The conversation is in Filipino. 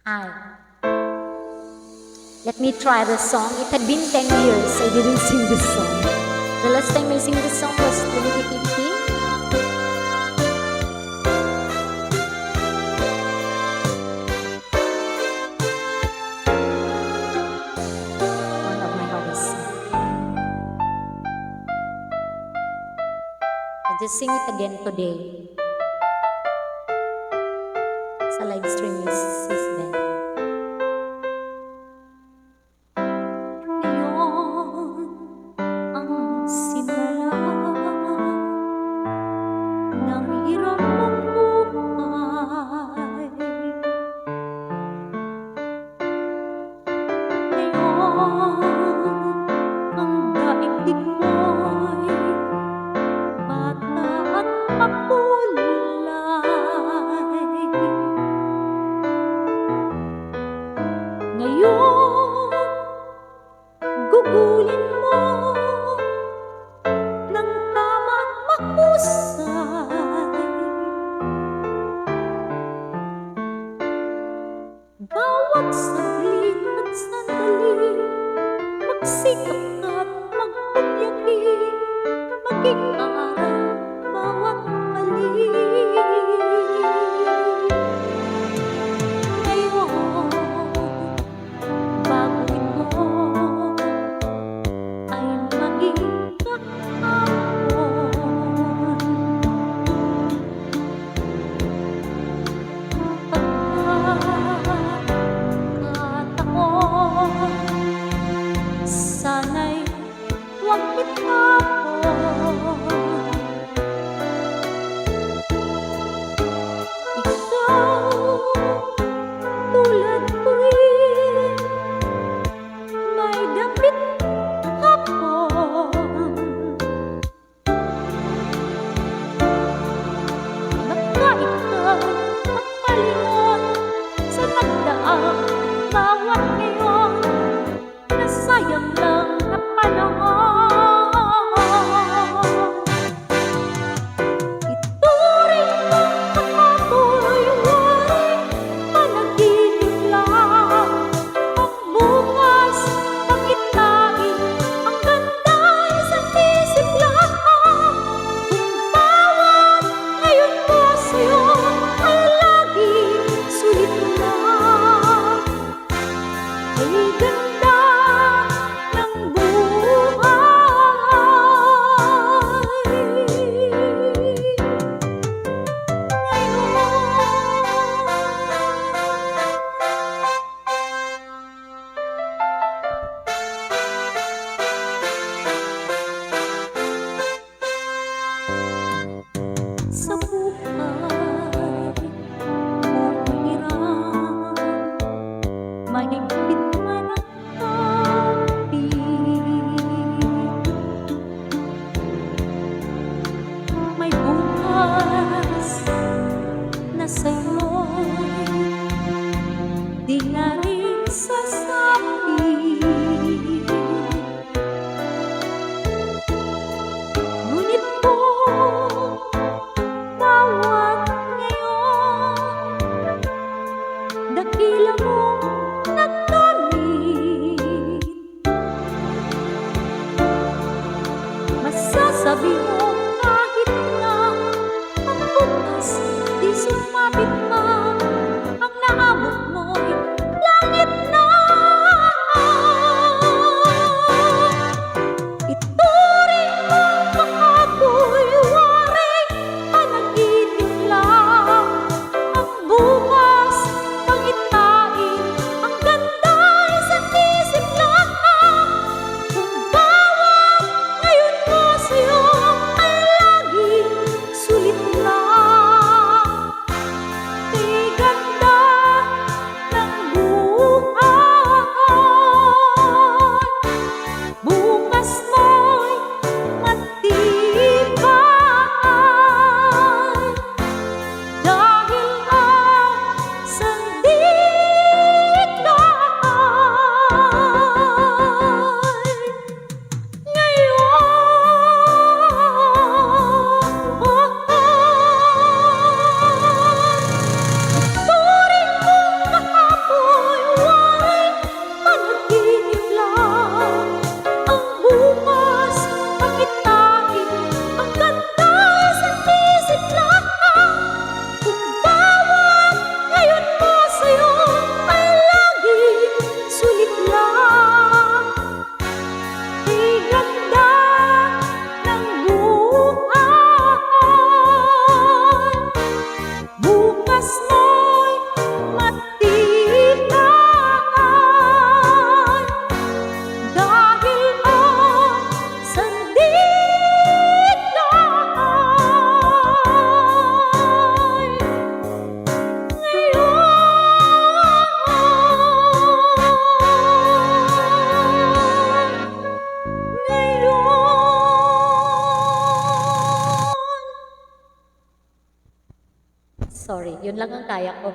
Hi. Let me try the song. It had been 10 years I didn't sing this song. The last time I sang this song was 2015. One of my hardest songs. I just sing it again today. Sa live stream is then. Ngayon, gugulin mo ng tama at mahusay. Bawat saglit at sandali, magsikap ka't magpunyagi, maging aral bawat mali. Sana'y huwag itapon. Ikaw, tulad ko rin, may damit hapon. Nakaikay magpalingon sa nagdaang bawat ngayon, nasayang lang na panahon. Ituring mong kahaboy, waring panaginip lang. Ang bukas, pakitain, ang ganda'y sa isip lang. Kung bawat ngayon mo sa'yo ay laging sulit lang, ay ganda Yun lang ang kaya ko.